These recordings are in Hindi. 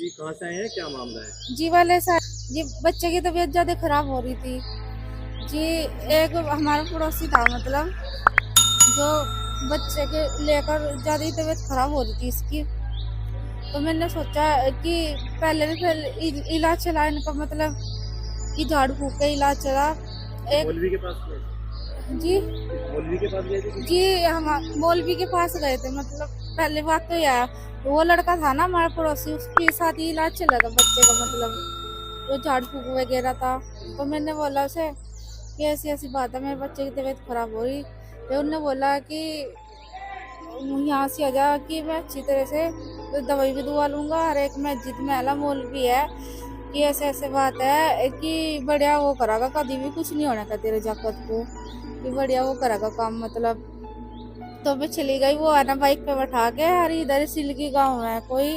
जी कहाँ से आए हैं, क्या मामला है? जी वाले सर जी बच्चे की तबीयत ज्यादा खराब हो रही थी जी। एक हमारा पड़ोसी था, मतलब जो बच्चे के लेकर ज्यादा ही तबीयत खराब हो रही थी इसकी। तो मैंने सोचा कि पहले भी फिर इलाज चला इनका, मतलब कि झाड़ फूक के इलाज चला। एक मौलवी के पास गए? जी मौलवी के पास गए थे? जी हम मौलवी के पास गए थे, मतलब पहले बात तो यह है, वो लड़का था ना हमारा पड़ोसी, उसके साथ ही इलाज चला था बच्चे का, मतलब जो झाड़ फूक वगैरह था। तो मैंने बोला उसे कि ऐसी ऐसी बात है, मेरे बच्चे की तबीयत खराब हो रही। तो उन्होंने बोला कि यहाँ से आ जा कि मैं अच्छी तरह से दवाई भी दुआ लूंगा, और एक मस्जिद में आला मौलवी है कि ऐसे ऐसे बात है कि बढ़िया वो करेगा, कभी भी कुछ नहीं होने का तेरे जाकत को, कि बढ़िया वो करेगा काम, मतलब। तो मैं चली गई, वो है ना बाइक पे बैठा के, और इधर सिलकी गांव है कोई,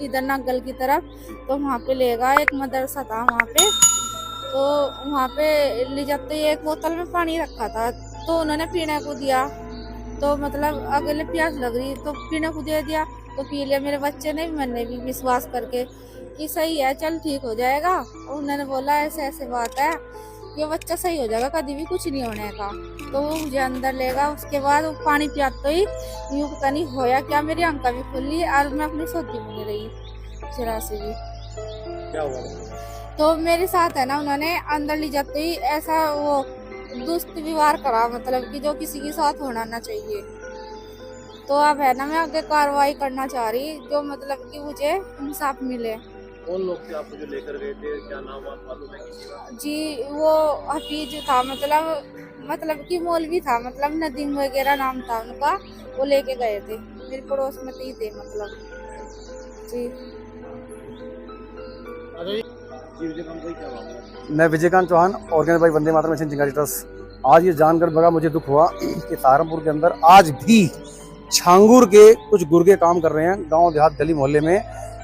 इधर नागल की तरफ। तो वहाँ पे लेगा, एक मदरसा था वहाँ पे। तो वहाँ पे ले जाते ही एक बोतल में पानी रखा था, तो उन्होंने पीने को दिया। तो मतलब अगले प्यास लग रही तो पीने को दे दिया, तो पी लिया मेरे बच्चे ने भी, मैंने भी विश्वास करके कि सही है, चल ठीक हो जाएगा। और उन्होंने बोला ऐसे ऐसे बात है, ये बच्चा सही हो जाएगा, कभी भी कुछ नहीं होने का। तो वो मुझे अंदर लेगा, उसके बाद वो पानी पियाते ही यूं पता नहीं होया क्या, मेरी आंखें भी खुली और मैं अपनी सोती में नहीं रही जरा से भी। क्या हुआ? तो मेरे साथ है ना, उन्होंने अंदर ले जाते ही ऐसा वो दुष्ट व्यवहार करा, मतलब कि जो किसी के साथ होना ना चाहिए। तो अब है ना, मैं आगे कार्रवाई करना चाह रही, जो मतलब कि मुझे इंसाफ मिले। कौन लोग थे आपको जो लेकर गए थे, क्या नाम वाम मालूम है किसी का? जी वो हफीज था, मतलब कि मौलवी था, मतलब नदीम वगैरह नाम था उनका। वो लेके गए थे, मेरे पड़ोस में ही थे, मतलब जी। जी विजयकांत भाई, क्या मामला है? मैं Vijaykant Chauhan, organise by Vande Mataram mission चिंगारी ट्रस्ट। आज ये जानकर बड़ा मुझे दुख हुआ कि सहारनपुर के अंदर आज भी छांगुर के कुछ गुर्गे काम कर रहे हैं गांव देहात गली मोहल्ले में,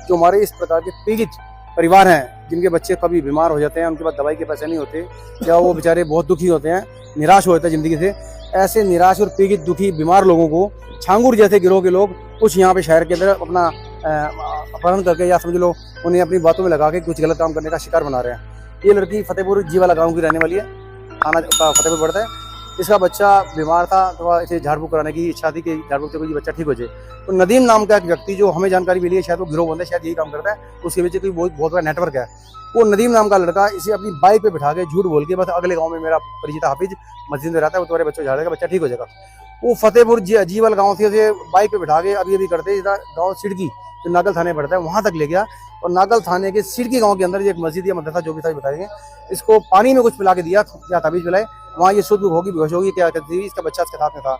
जो हमारे इस प्रकार के पीड़ित परिवार हैं जिनके बच्चे कभी बीमार हो जाते हैं, उनके पास दवाई के पैसे नहीं होते, या वो बेचारे बहुत दुखी होते हैं, निराश हो जाते हैं जिंदगी से। ऐसे निराश और पीड़ित दुखी बीमार लोगों को छांगुर जैसे गिरोह के लोग कुछ यहाँ पे शहर के अंदर अपना अपहरण करके, या समझ लो उन्हें अपनी बातों में लगा के कुछ गलत काम करने का शिकार बना रहे हैं। ये लड़की फतेहपुर जी वाला गाँव की रहने वाली है, थाना का फतेहपुर पड़ता है। इसका बच्चा बीमार था, तो इसे झाड़ फूक कराने की इच्छा थी कि झाड़ फूक से कोई बच्चा ठीक हो जाए। तो नदीम नाम का एक व्यक्ति, जो हमें जानकारी मिली है, शायद वो गिरोह बंद है, शायद यही काम करता है, उसके पीछे कोई बहुत बड़ा नेटवर्क है। वो नदीम नाम का लड़का इसे अपनी बाइक पे बिठा के झूठ बोल के, बस अगले गाँव में मेरा परिचित हाफिज मस्जिद में रहता है, वो तुम्हारे बच्चों को झाड़ेगा, बच्चा ठीक हो जाएगा। वो फतेहपुर जीवल गाँव से उसे बाइक पे बिठा के अभी करते गाँव सिड़की जो नागल थाने पड़ता है वहां तक ले गया, और नागल थाने के सिड़की गांव के अंदर एक मस्जिद या मदरसा जो भी था बताएंगे, इसको पानी में कुछ पिला के दिया या तबीज पिलाए, वहाँ ये शुद्ध होगी बेहोश होगी क्या कहती थी, इसका बच्चा इसके साथ में था।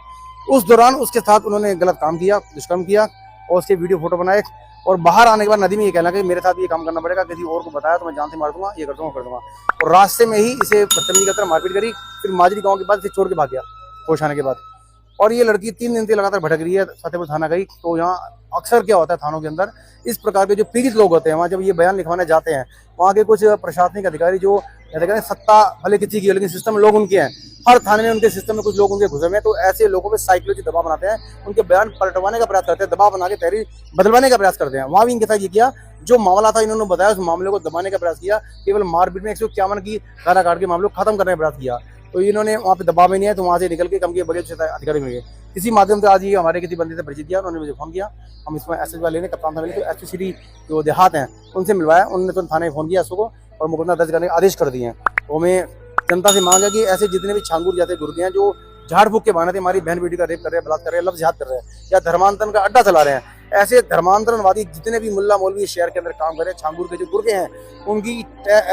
उस दौरान उसके साथ उन्होंने गलत काम किया, दुष्कर्म किया, और उसके वीडियो फोटो बनाए, और बाहर आने के बाद नदी में ये कहना कि मेरे साथ ये काम करना पड़ेगा, किसी और को बताया तो मैं जान से मार दूंगा, ये कर दूंगा कर दूंगा। और रास्ते में ही इसे बदतमीजी करता मारपीट करी, फिर माजरी गाँव के बाद इसे छोड़ के भाग गया होश आने के बाद। और ये लड़की 3 दिन से लगातार भटक रही है, फतेहपुर थाना गई। तो यहाँ अक्सर क्या होता है थानों के अंदर, इस प्रकार के जो पीड़ित लोग होते हैं, वहाँ जब ये बयान लिखवाने जाते हैं, वहाँ के कुछ प्रशासनिक अधिकारी जो कहते हैं सत्ता भले किसी की है लेकिन सिस्टम में लोग उनके हैं, हर थाने में उनके सिस्टम में कुछ लोग उनके घुसे हुए हैं, तो ऐसे लोगों पे साइकोलॉजी दबाव बनाते हैं, उनके बयान पलटवाने का प्रयास करते हैं, दबाव बना के तहरीर बदलवाने का प्रयास करते हैं। वहाँ भी इनके साथ ये किया, जो मामला था इन्होंने बताया, उस मामले को दबाने का प्रयास किया, केवल मारपीट में 151 की धारा काट के मामले को खत्म करने का प्रयास किया। तो इन्होंने वहाँ पे दबाव में नहीं है, तो वहाँ से निकल के कम के बड़े अधिकारी में गए। इसी माध्यम से आज ये हमारे किसी बंदे से परिचित किया, उन्होंने मुझे फोन किया, हम इसमें एसएसपी वाले ने कप्तान था, तो एसपी श्री जो देहात हैं उनसे मिलवाया, उन्होंने तो थाने में फोन किया को, और मुकदमा दर्ज करने के आदेश कर दिए हैं। तो हमें जनता से मांग है कि ऐसे जितने भी छांगुर जाते गुर्गे हैं, जो झाड़ फूक के बहाने हमारी बहन बेटी का रेप कर रहे हैं, बलात्कार कर रहे हैं, लफ्ज़ जिहाद कर रहे हैं, या धर्मांतरण का अड्डा चला रहे हैं, ऐसे धर्मांतरणवादी जितने भी मुल्ला मौलवी शहर के अंदर काम कर रहे हैं, छांगुर के जो गुर्गे हैं, उनकी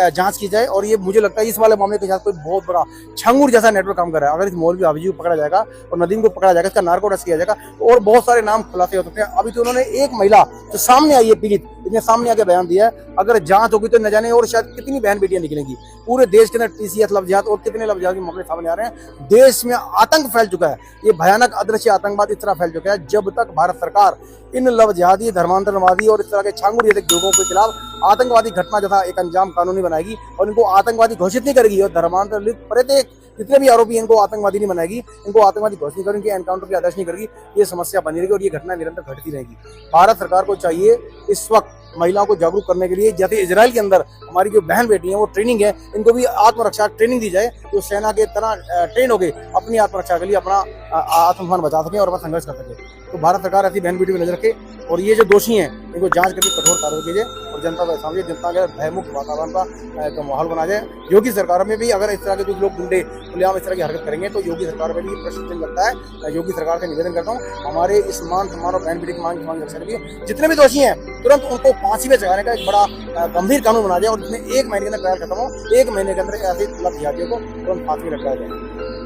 जांच की जाए। और ये मुझे लगता है इस वाले मामले के साथ कोई बहुत बड़ा छांगुर जैसा नेटवर्क काम कर रहा है। अगर इस मौलवी हाफिज को पकड़ा जाएगा और नदीम को पकड़ा जाएगा, इसका नार्को टेस्ट किया जाएगा, तो और बहुत सारे नाम खुलासे हो सकते हैं। अभी तो उन्होंने एक महिला जो सामने आई है पीड़ित, इसने सामने आके बयान दिया है, अगर जांच होगी तो न जाने और शायद कितनी बहन बेटियां निकलेंगी। पूरे देश के अंदर टीसीएस लफ्ज़ियात और कितने लफ्ज़ियात के मामले सामने आ रहे हैं। देश में आतंक फैल चुका है, ये भयानक अदृश्य आतंकवाद इस तरह फैल चुका है, जब तक भारत सरकार इन लफ्ज़ियाती धर्मांतरणवादी और इस तरह के छांगुर जैसे लोगों के खिलाफ आतंकवादी घटना जैसा एक अंजाम कानूनी बनाएगी और इनको आतंकवादी घोषित नहीं करेगी, और धर्मांतर प्रत्येक जितने भी आरोपी इनको आतंकवादी नहीं बनाएगी, इनको आतंकवादी घोषित नहीं करेगी, एनकाउंटर की आदेश नहीं करेगी, ये समस्या बनी रहेगी और ये घटना निरंतर घटती रहेगी। भारत सरकार को चाहिए इस वक्त महिलाओं को जागरूक करने के लिए, जैसे इजराइल के अंदर हमारी जो बहन बेटी हैं वो ट्रेनिंग है, इनको भी आत्मरक्षा ट्रेनिंग दी जाए, जो सेना के तरह ट्रेन हो गए अपनी आत्मरक्षा के लिए अपना आत्मसम्मान बचा सकें और अपना संघर्ष कर सके। तो भारत सरकार ऐसी बहन बेटी पर नजर रखे और ये जो दोषी हैं इनको जांच करके कठोर कार्रवाई कीजिए और जनता के सामने जनता के भयमुक्त वातावरण का माहौल बना जाए। योगी सरकार में भी अगर इस तरह के कुछ लोग गुंडे खुलेआम इस तरह की हरकत करेंगे तो योगी सरकार में भी प्रश्न चिन्ह लगता है। मैं योगी सरकार से निवेदन करता हूँ हमारे इस मान सम्मान और बहन बेटी की मांग रक्षा के लिए जितने भी दोषी हैं तुरंत उनको फांसी पे चढ़ाने का एक बड़ा गंभीर कानून बना जाए और जिसमें 1 महीने के अंदर ट्रायल खत्म हो, 1 महीने के अंदर ऐसे अपराधियों को तुरंत फांसी में लटकाया जाए।